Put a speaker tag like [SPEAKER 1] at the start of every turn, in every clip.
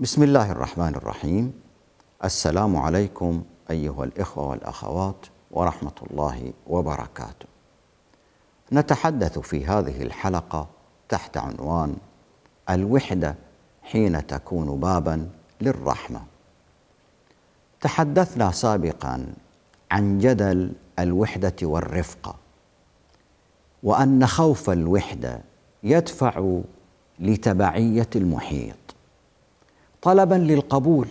[SPEAKER 1] بسم الله الرحمن الرحيم. السلام عليكم أيها الإخوة والأخوات ورحمة الله وبركاته. نتحدث في هذه الحلقة تحت عنوان الوحدة حين تكون بابا للرحمة. تحدثنا سابقا عن جدل الوحدة والرفقة، وأن خوف الوحدة يدفع لتبعية المحيط طلبا للقبول،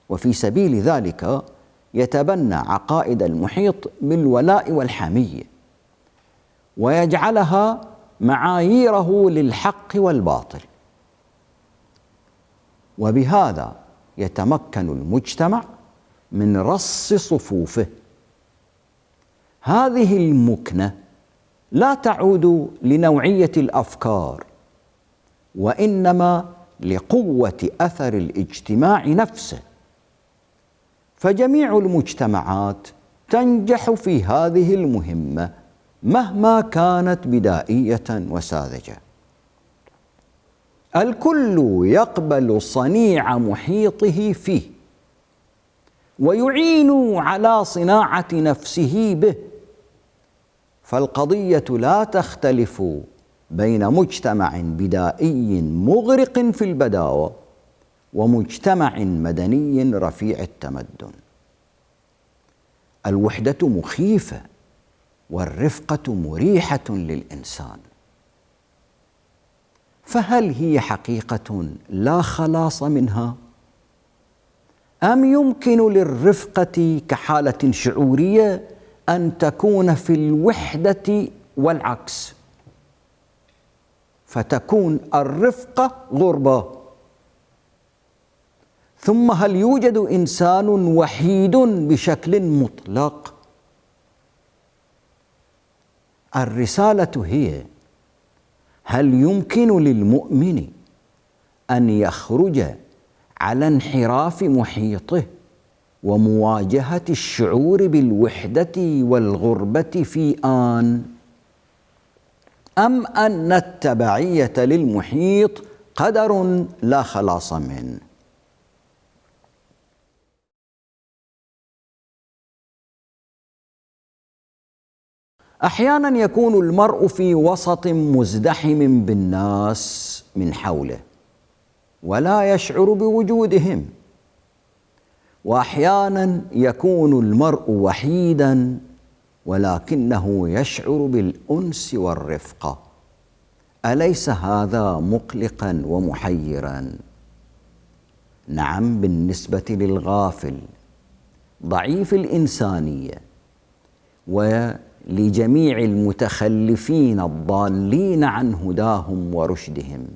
[SPEAKER 1] وفي سبيل ذلك يتبنى عقائد المحيط بالولاء والحمية ويجعلها معاييره للحق والباطل، وبهذا يتمكن المجتمع من رص صفوفه. هذه المكنة لا تعود لنوعية الأفكار، وإنما لقوة أثر الاجتماع نفسه، فجميع المجتمعات تنجح في هذه المهمة مهما كانت بدائية وساذجة. الكل يقبل صنيع محيطه فيه ويعين على صناعة نفسه به، فالقضية لا تختلف بين مجتمع بدائي مغرق في البداوة ومجتمع مدني رفيع التمدن. الوحدة مخيفة والرفقة مريحة للإنسان، فهل هي حقيقة لا خلاص منها؟ أم يمكن للرفقة كحالة شعورية أن تكون في الوحدة والعكس، فتكون الرفقة غربة؟ ثم هل يوجد إنسان وحيد بشكل مطلق؟ الرسالة هي: هل يمكن للمؤمن أن يخرج على انحراف محيطه ومواجهة الشعور بالوحدة والغربة في آن؟ أم أن التبعية للمحيط قدر لا خلاص منه؟ أحيانا يكون المرء في وسط مزدحم بالناس من حوله ولا يشعر بوجودهم، وأحيانا يكون المرء وحيدا ولكنه يشعر بالأنس والرفقة. أليس هذا مقلقا ومحيرا؟ نعم، بالنسبة للغافل ضعيف الإنسانية ولجميع المتخلفين الضالين عن هداهم ورشدهم،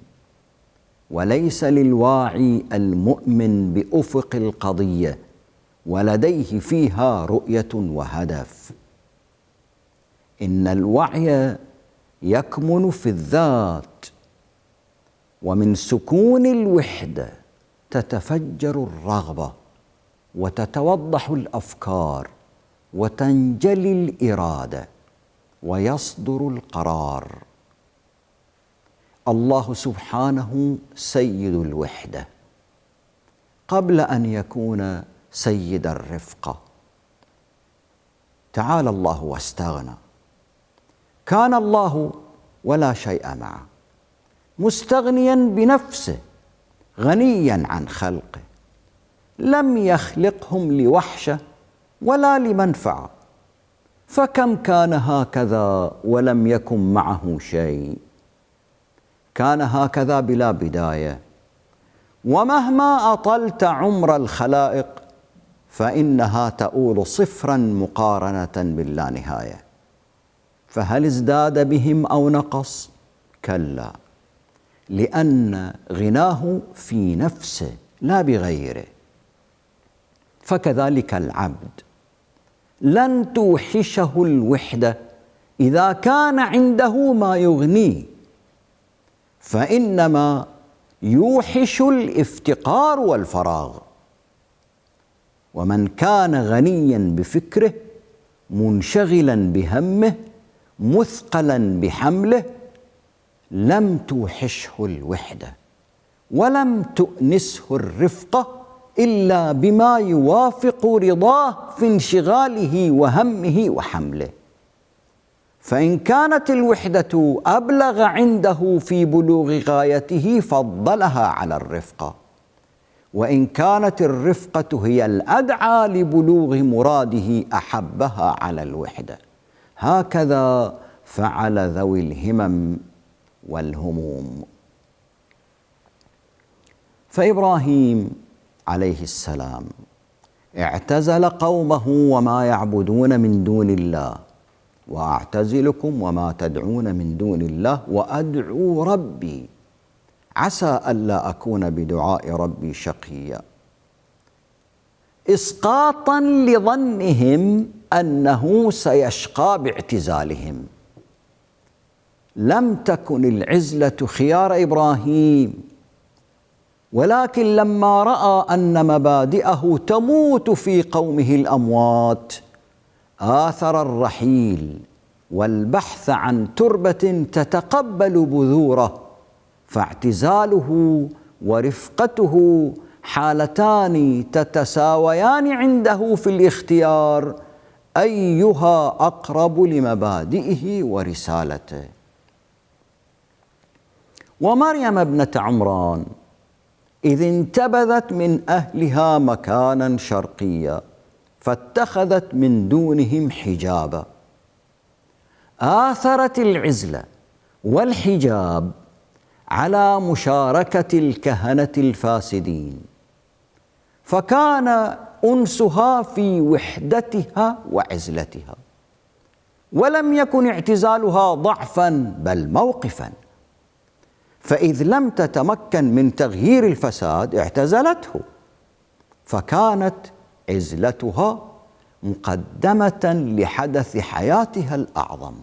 [SPEAKER 1] وليس للواعي المؤمن بأفق القضية ولديه فيها رؤية وهدف. إن الوعي يكمن في الذات، ومن سكون الوحدة تتفجر الرغبة وتتوضح الأفكار وتنجلي الإرادة ويصدر القرار. الله سبحانه سيد الوحدة قبل أن يكون سيد الرفقة. تعالى الله واستغنى. كان الله ولا شيء معه، مستغنيا بنفسه غنيا عن خلقه، لم يخلقهم لوحشة ولا لمنفعة، فكم كان هكذا ولم يكن معه شيء. كان هكذا بلا بداية، ومهما أطلت عمر الخلائق فإنها تؤول صفرا مقارنة باللا نهاية. فهل ازداد بهم أو نقص؟ كلا، لأن غناه في نفسه لا بغيره. فكذلك العبد لن توحشه الوحدة إذا كان عنده ما يغنيه، فإنما يوحش الافتقار والفراغ. ومن كان غنيا بفكره منشغلا بهمه مثقلا بحمله لم توحشه الوحدة، ولم تؤنسه الرفقة إلا بما يوافق رضاه في انشغاله وهمه وحمله. فإن كانت الوحدة أبلغ عنده في بلوغ غايته فضلها على الرفقة، وإن كانت الرفقة هي الأدعى لبلوغ مراده أحبها على الوحدة. هكذا فعل ذوي الهمم والهموم. فإبراهيم عليه السلام اعتزل قومه وما يعبدون من دون الله، وأعتزلكم وما تدعون من دون الله وأدعو ربي عسى ألا أكون بدعاء ربي شقيا، إسقاطا لظنهم أنه سيشقى باعتزالهم. لم تكن العزلة خيار إبراهيم، ولكن لما رأى أن مبادئه تموت في قومه الأموات آثر الرحيل والبحث عن تربة تتقبل بذوره، فاعتزاله ورفقته حالتان تتساويان عنده في الاختيار أيها أقرب لمبادئه ورسالته. ومريم ابنة عمران إذ انتبذت من أهلها مكانا شرقيا فاتخذت من دونهم حجابا، آثرت العزلة والحجاب على مشاركة الكهنة الفاسدين، فكان أنسها في وحدتها وعزلتها، ولم يكن اعتزالها ضعفا بل موقفا. فإذ لم تتمكن من تغيير الفساد اعتزلته، فكانت عزلتها مقدمة لحدث حياتها الأعظم.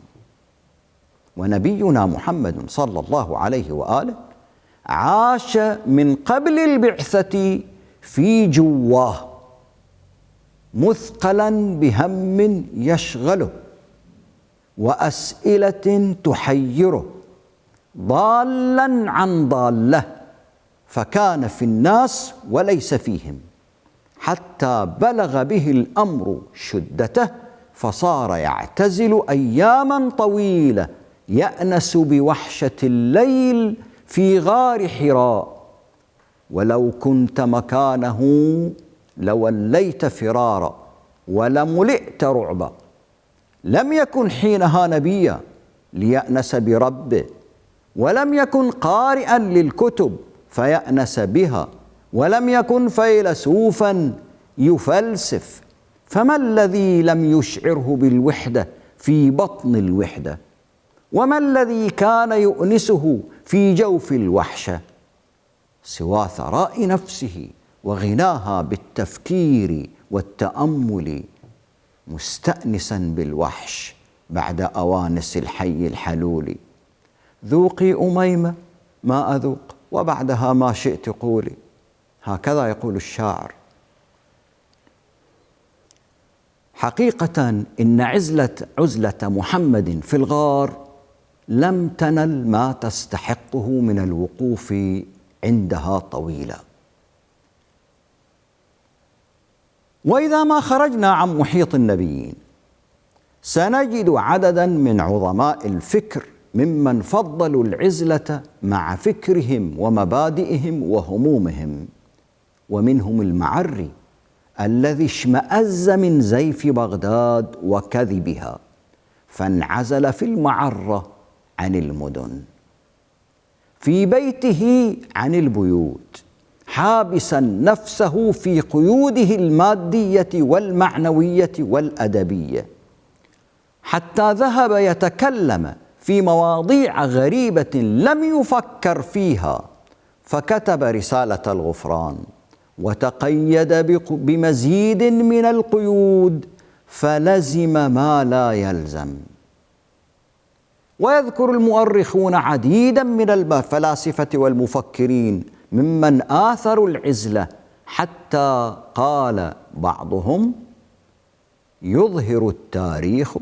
[SPEAKER 1] ونبينا محمد صلى الله عليه وآله عاش من قبل البعثة في جواه مثقلا بهم يشغله وأسئلة تحيره، ضالا عن ضالة، فكان في الناس وليس فيهم، حتى بلغ به الأمر شدته فصار يعتزل أياما طويلة يأنس بوحشة الليل في غار حراء. ولو كنت مكانه لوليت فرارا ولملئت رعبا. لم يكن حينها نبيا ليأنس بربه، ولم يكن قارئا للكتب فيأنس بها، ولم يكن فيلسوفا يفلسف. فما الذي لم يشعره بالوحدة في بطن الوحدة؟ وما الذي كان يؤنسه في جوف الوحشة سوى ثراء نفسه وغناها بالتفكير والتأمل، مستأنسا بالوحش بعد أوانس الحي الحلول. ذوقي أميمة ما أذوق وبعدها ما شئت قولي، هكذا يقول الشاعر. حقيقة إن عزلة محمد في الغار لم تنل ما تستحقه من الوقوف عندها طويلا. وإذا ما خرجنا عن محيط النبيين سنجد عددا من عظماء الفكر ممن فضلوا العزلة مع فكرهم ومبادئهم وهمومهم. ومنهم المعري الذي اشمأز من زيف بغداد وكذبها فانعزل في المعرة عن المدن، في بيته عن البيوت، حابسا نفسه في قيوده المادية والمعنوية والأدبية، حتى ذهب يتكلم في مواضيع غريبة لم يفكر فيها، فكتب رسالة الغفران وتقيد بمزيد من القيود فلزم ما لا يلزم. ويذكر المؤرخون عديدا من الفلاسفة والمفكرين ممن آثروا العزلة، حتى قال بعضهم: يظهر التاريخ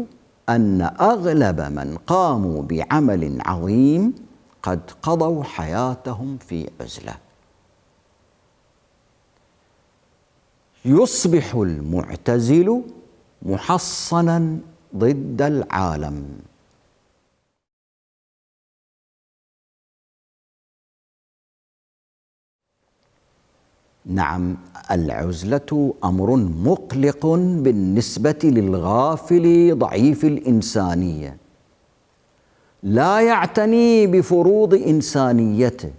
[SPEAKER 1] أن أغلب من قاموا بعمل عظيم قد قضوا حياتهم في عزلة. يصبح المعتزل محصنا ضد العالم. نعم، العزلة أمر مقلق بالنسبة للغافل ضعيف الإنسانية، لا يعتني بفروض إنسانيته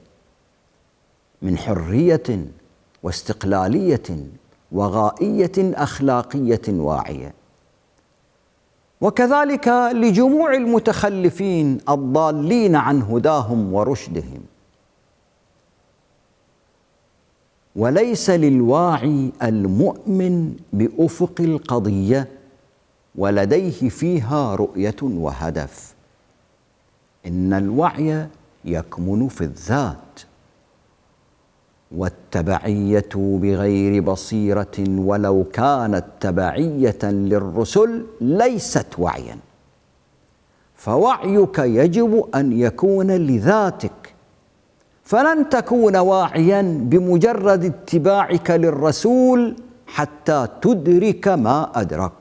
[SPEAKER 1] من حرية واستقلالية وغائية أخلاقية واعية. وكذلك لجموع المتخلفين الضالين عن هداهم ورشدهم. وليس للواعي المؤمن بأفق القضية ولديه فيها رؤية وهدف. إن الوعي يكمن في الذات، والتبعية بغير بصيرة ولو كانت تبعية للرسل ليست وعيا. فوعيك يجب أن يكون لذاتك، فلن تكون واعيا بمجرد اتباعك للرسول حتى تدرك ما أدرك.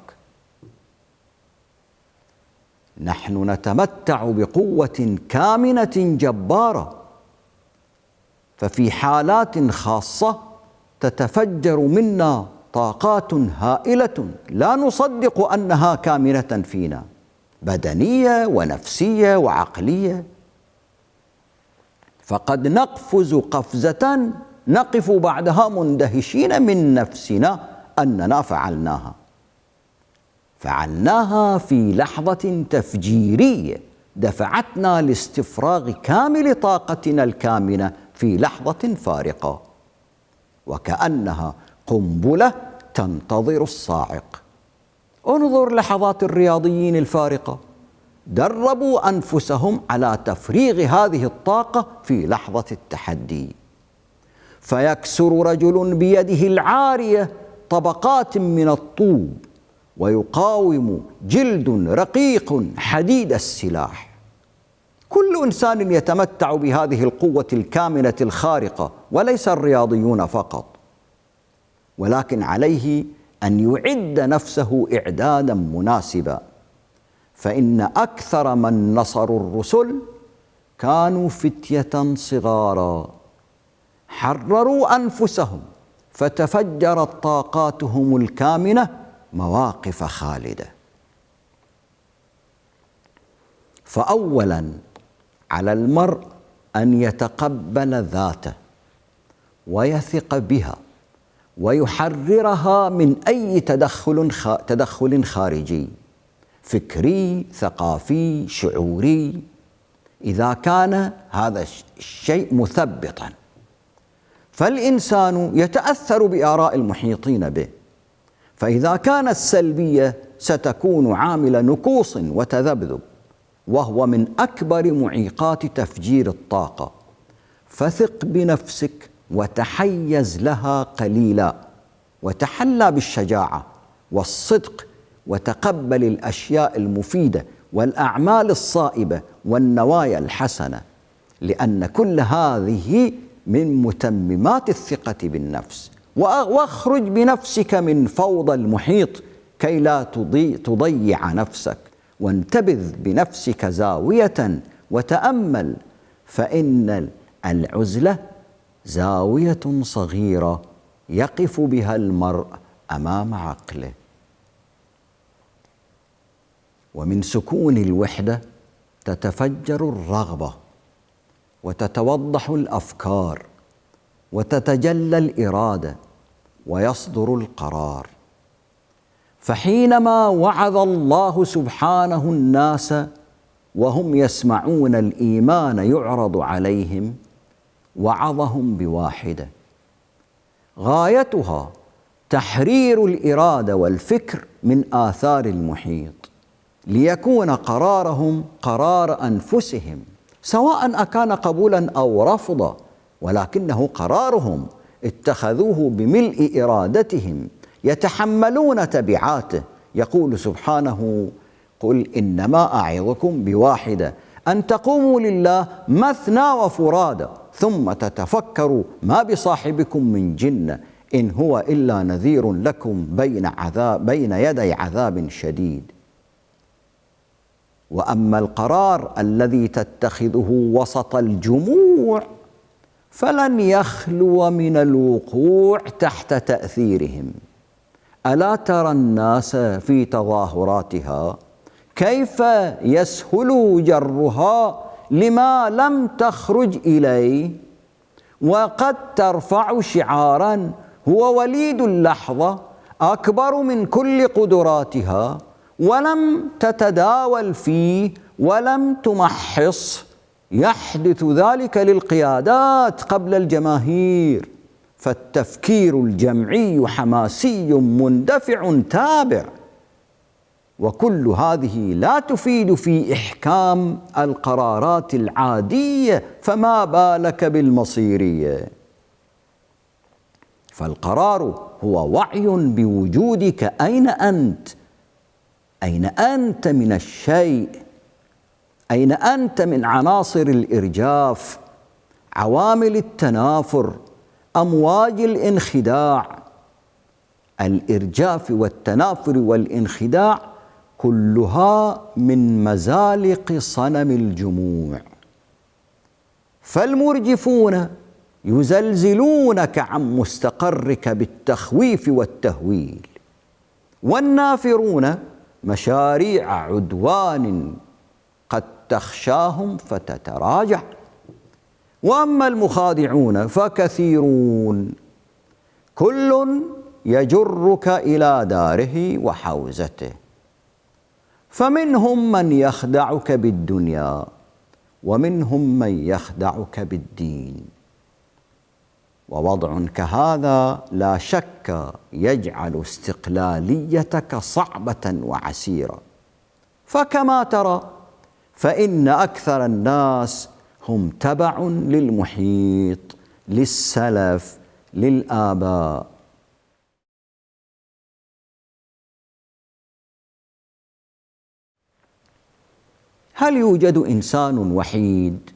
[SPEAKER 1] نحن نتمتع بقوة كامنة جبارة، ففي حالات خاصة تتفجر منا طاقات هائلة لا نصدق أنها كامنة فينا، بدنية ونفسية وعقلية. فقد نقفز قفزة نقف بعدها مندهشين من نفسنا أننا فعلناها في لحظة تفجيرية دفعتنا لاستفراغ كامل طاقتنا الكامنة في لحظة فارقة، وكأنها قنبلة تنتظر الصاعق. انظر لحظات الرياضيين الفارقة، دربوا أنفسهم على تفريغ هذه الطاقة في لحظة التحدي. فيكسر رجل بيده العارية طبقات من الطوب ويقاوم جلد رقيق حديد السلاح. كل إنسان يتمتع بهذه القوة الكامنة الخارقة، وليس الرياضيون فقط، ولكن عليه أن يعد نفسه إعدادا مناسبا. فإن أكثر من نصروا الرسل كانوا فتية صغارا حرروا أنفسهم فتفجرت طاقاتهم الكامنة مواقف خالدة. فأولاً على المرء أن يتقبل ذاته ويثق بها ويحررها من أي تدخل خارجي، فكري، ثقافي، شعوري، إذا كان هذا الشيء مثبطاً. فالإنسان يتأثر بآراء المحيطين به، فإذا كانت سلبية ستكون عامل نقوص وتذبذب، وهو من أكبر معيقات تفجير الطاقة. فثق بنفسك وتحيز لها قليلا، وتحلى بالشجاعة والصدق، وتقبل الأشياء المفيدة والأعمال الصائبة والنوايا الحسنة، لأن كل هذه من متممات الثقة بالنفس. واخرج بنفسك من فوضى المحيط كي لا تضيع نفسك، وانتبذ بنفسك زاوية وتأمل، فإن العزلة زاوية صغيرة يقف بها المرء أمام عقله. ومن سكون الوحدة تتفجر الرغبة، وتتوضح الأفكار، وتتجلى الإرادة، ويصدر القرار. فحينما وعظ الله سبحانه الناس وهم يسمعون الإيمان يعرض عليهم، وعظهم بواحدة غايتها تحرير الإرادة والفكر من آثار المحيط، ليكون قرارهم قرار أنفسهم، سواء أكان قبولا أو رفضا، ولكنه قرارهم اتخذوه بملء إرادتهم، يتحملون تبعاته. يقول سبحانه: قل إنما أعظكم بواحدة أن تقوموا لله مثنى وفرادى ثم تتفكروا ما بصاحبكم من جنة إن هو إلا نذير لكم بين يدي عذاب شديد. وأما القرار الذي تتخذه وسط الجموع فلن يخلو من الوقوع تحت تأثيرهم. ألا ترى الناس في تظاهراتها كيف يسهل جرها لما لم تخرج إليه، وقد ترفع شعاراً هو وليد اللحظة أكبر من كل قدراتها، ولم تتداول فيه ولم تمحص. يحدث ذلك للقيادات قبل الجماهير، فالتفكير الجمعي حماسي مندفع تابع، وكل هذه لا تفيد في إحكام القرارات العادية، فما بالك بالمصيرية. فالقرار هو وعي بوجودك. أين أنت؟ أين أنت من الشيء؟ أين أنت من عناصر الإرجاف، عوامل التنافر، أمواج الانخداع؟ الإرجاف والتنافر والانخداع كلها من مزالق صنم الجموع. فالمرجفون يزلزلونك عن مستقرك بالتخويف والتهويل، والنافرون مشاريع عدوان قد تخشاهم فتتراجع. وأما المخادعون فكثيرون، كل يجرك إلى داره وحوزته، فمنهم من يخدعك بالدنيا ومنهم من يخدعك بالدين. ووضع كهذا لا شك يجعل استقلاليتك صعبة وعسيرة. فكما ترى فإن أكثر الناس هم تبع للمحيط، للسلف، للآباء. هل يوجد إنسان وحيد؟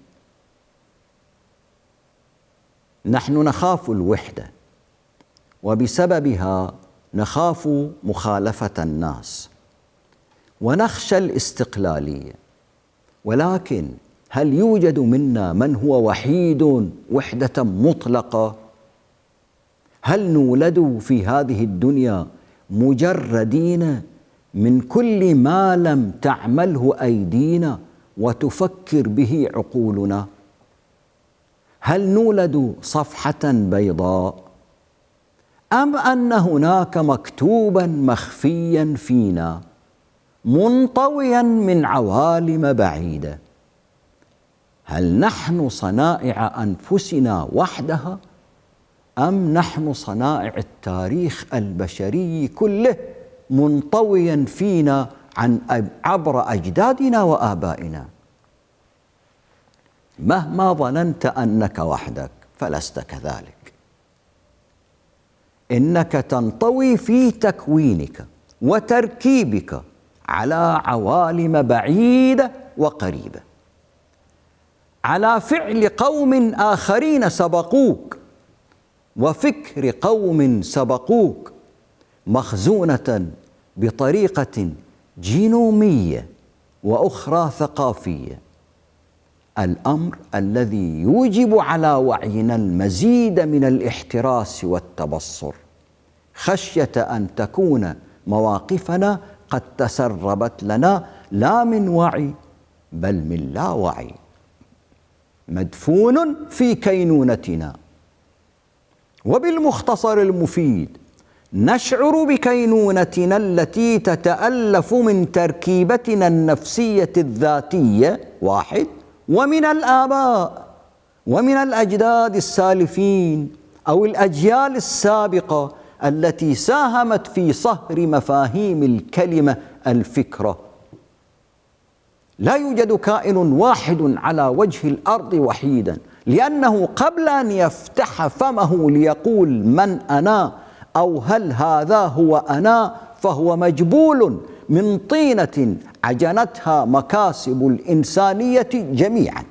[SPEAKER 1] نحن نخاف الوحدة، وبسببها نخاف مخالفة الناس، ونخشى الاستقلالية. ولكن هل يوجد منا من هو وحيد وحدة مطلقة؟ هل نولد في هذه الدنيا مجردين من كل ما لم تعمله أيدينا وتفكر به عقولنا؟ هل نولد صفحة بيضاء، أم أن هناك مكتوبا مخفيا فينا منطويا من عوالم بعيدة؟ هل نحن صنائع أنفسنا وحدها، أم نحن صنائع التاريخ البشري كله منطويا فينا عبر أجدادنا وآبائنا؟ مهما ظننت أنك وحدك فلست كذلك. إنك تنطوي في تكوينك وتركيبك على عوالم بعيدة وقريبة، على فعل قوم آخرين سبقوك وفكر قوم سبقوك، مخزونة بطريقة جينومية وأخرى ثقافية. الأمر الذي يوجب على وعينا المزيد من الاحتراس والتبصر، خشية أن تكون مواقفنا قد تسربت لنا لا من وعي بل من لا وعي، مدفون في كينونتنا. وبالمختصر المفيد نشعر بكينونتنا التي تتألف من تركيبتنا النفسية الذاتية واحد، ومن الآباء ومن الأجداد السالفين أو الأجيال السابقة التي ساهمت في صهر مفاهيم الكلمة الفكرة. لا يوجد كائن واحد على وجه الأرض وحيدا، لأنه قبل أن يفتح فمه ليقول من أنا أو هل هذا هو أنا، فهو مجبول من طينة عجنتها مكاسب الإنسانية جميعا.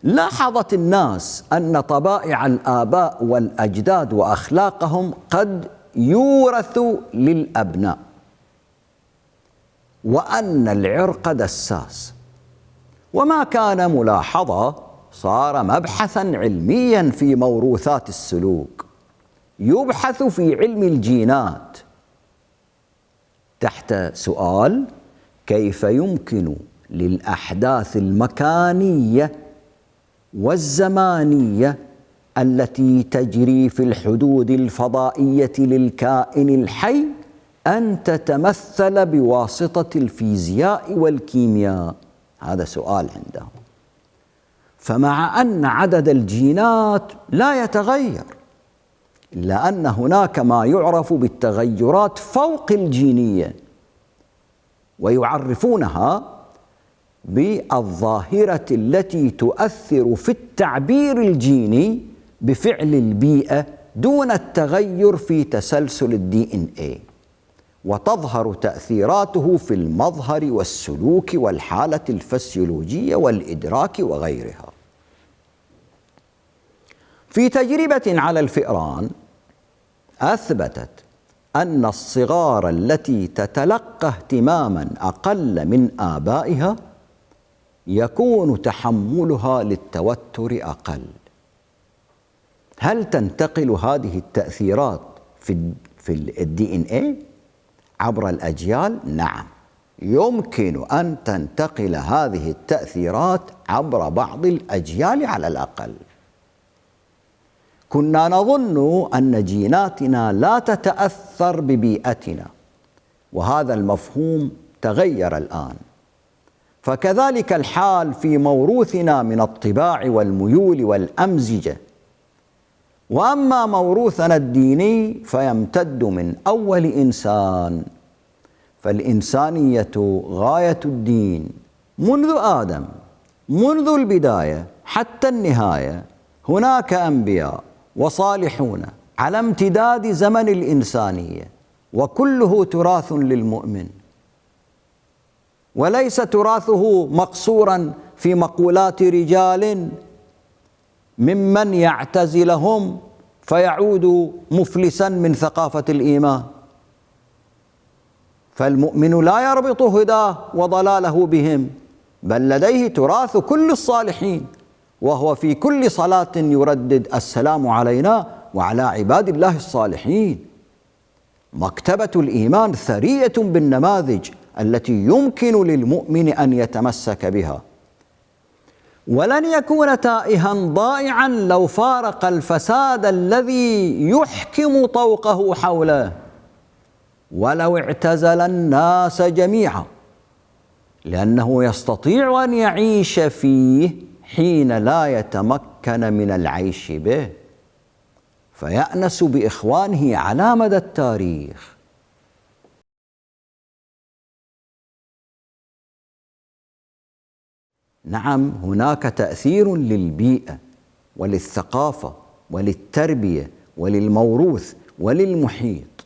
[SPEAKER 1] لاحظت الناس أن طبائع الآباء والأجداد وأخلاقهم قد يورث للأبناء، وأن العرق دساس، وما كان ملاحظة صار مبحثاً علمياً في موروثات السلوك، يبحث في علم الجينات تحت سؤال: كيف يمكن للأحداث المكانية والزمانية التي تجري في الحدود الفضائية للكائن الحي أن تتمثل بواسطة الفيزياء والكيمياء؟ هذا سؤال عندهم. فمع أن عدد الجينات لا يتغير، إلا أن هناك ما يعرف بالتغيرات فوق الجينية، ويعرفونها بالظاهرة التي تؤثر في التعبير الجيني بفعل البيئة دون التغير في تسلسل DNA، وتظهر تأثيراته في المظهر والسلوك والحالة الفسيولوجية والإدراك وغيرها. في تجربة على الفئران أثبتت أن الصغار التي تتلقى اهتماماً أقل من آبائها يكون تحملها للتوتر أقل. هل تنتقل هذه التأثيرات في DNA عبر الأجيال؟ نعم، يمكن أن تنتقل هذه التأثيرات عبر بعض الأجيال على الأقل. كنا نظن أن جيناتنا لا تتأثر ببيئتنا، وهذا المفهوم تغير الآن. فكذلك الحال في موروثنا من الطباع والميول والأمزجة. وأما موروثنا الديني فيمتد من أول إنسان، فالإنسانية غاية الدين منذ آدم، منذ البداية حتى النهاية. هناك أنبياء وصالحون على امتداد زمن الإنسانية، وكله تراث للمؤمن، وليس تراثه مقصورا في مقولات رجال ممن يعتزلهم فيعود مفلسا من ثقافة الإيمان. فالمؤمن لا يربط هداه وضلاله بهم، بل لديه تراث كل الصالحين، وهو في كل صلاة يردد: السلام علينا وعلى عباد الله الصالحين. مكتبة الإيمان ثرية بالنماذج التي يمكن للمؤمن أن يتمسك بها، ولن يكون تائها ضائعا لو فارق الفساد الذي يحكم طوقه حوله، ولو اعتزل الناس جميعا، لأنه يستطيع أن يعيش فيه حين لا يتمكن من العيش به، فيأنس بإخوانه على مدى التاريخ. نعم، هناك تأثير للبيئة وللثقافة وللتربية وللموروث وللمحيط،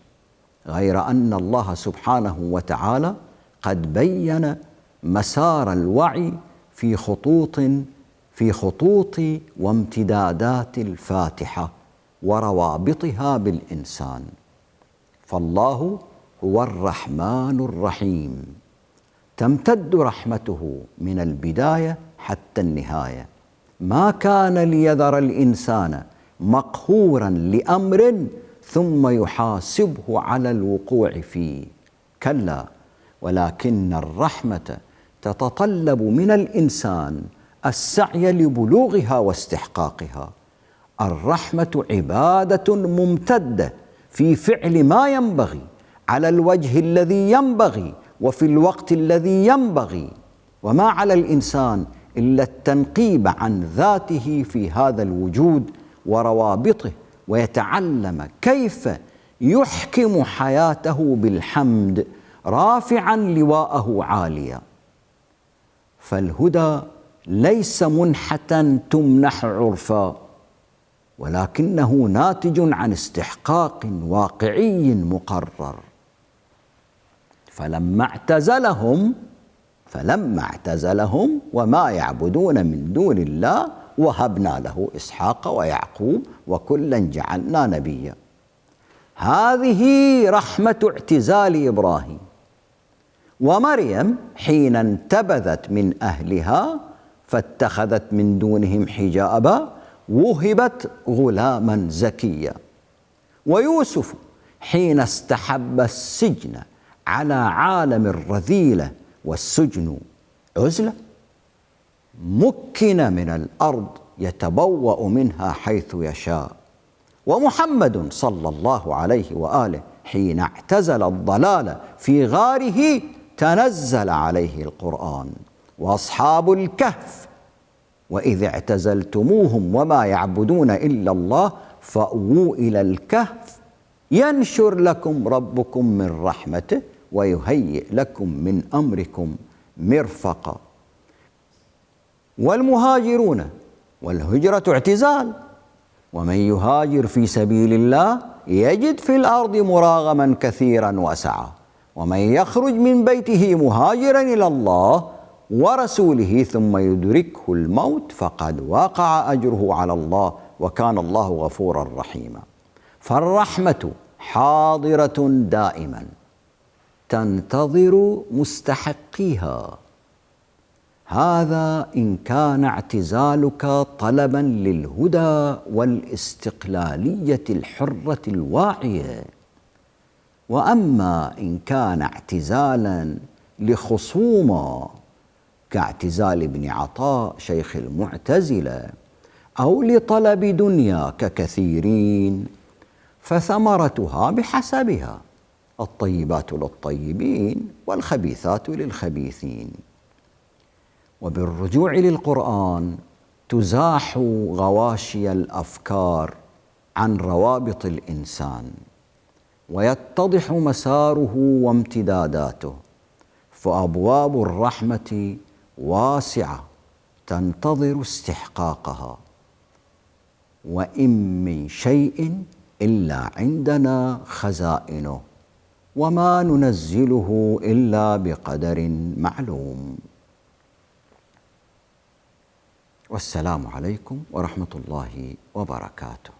[SPEAKER 1] غير أن الله سبحانه وتعالى قد بين مسار الوعي في خطوط وامتدادات الفاتحة وروابطها بالإنسان. فالله هو الرحمن الرحيم، تمتد رحمته من البداية حتى النهاية. ما كان ليذر الإنسان مقهورا لأمر ثم يحاسبه على الوقوع فيه، كلا، ولكن الرحمة تتطلب من الإنسان السعي لبلوغها واستحقاقها. الرحمة عبادة ممتدة في فعل ما ينبغي على الوجه الذي ينبغي وفي الوقت الذي ينبغي، وما على الإنسان إلا التنقيب عن ذاته في هذا الوجود وروابطه، ويتعلم كيف يحكم حياته بالحمد رافعا لواءه عاليا. فالهدى ليس منحة تمنح عرفا، ولكنه ناتج عن استحقاق واقعي مقرر. فلما اعتزلهم وما يعبدون من دون الله وهبنا له إسحاق ويعقوب وكلا جعلنا نبيا. هذه رحمة اعتزال إبراهيم. ومريم حين انتبذت من أهلها فاتخذت من دونهم حجابا وهبت غلاما زكيا. ويوسف حين استحب السجن على عالم الرذيلة والسجن عزلة مكن من الأرض يتبوأ منها حيث يشاء. ومحمد صلى الله عليه وآله حين اعتزل الضلال في غاره تنزل عليه القرآن. وأصحاب الكهف وإذ اعتزلتموهم وما يعبدون إلا الله فأووا إلى الكهف ينشر لكم ربكم من رحمته ويهيئ لكم من أمركم مرفقا. والمهاجرون والهجرة اعتزال. ومن يهاجر في سبيل الله يجد في الأرض مراغما كثيرا وسعة. ومن يخرج من بيته مهاجرا إلى الله ورسوله ثم يدركه الموت فقد وقع أجره على الله وكان الله غفورا رحيما. فالرحمة حاضرة دائما تنتظر مستحقيها. هذا إن كان اعتزالك طلبا للهدى والاستقلالية الحرة الواعية. وأما إن كان اعتزالا لخصومة كاعتزال ابن عطاء شيخ المعتزلة أو لطلب دنيا ككثيرين فثمرتها بحسبها، الطيبات للطيبين والخبيثات للخبيثين. وبالرجوع للقرآن تزاح غواشي الأفكار عن روابط الإنسان ويتضح مساره وامتداداته، فأبواب الرحمة واسعة تنتظر استحقاقها. وإن من شيء إلا عندنا خزائنه وما ننزله إلا بقدر معلوم. والسلام عليكم ورحمة الله وبركاته.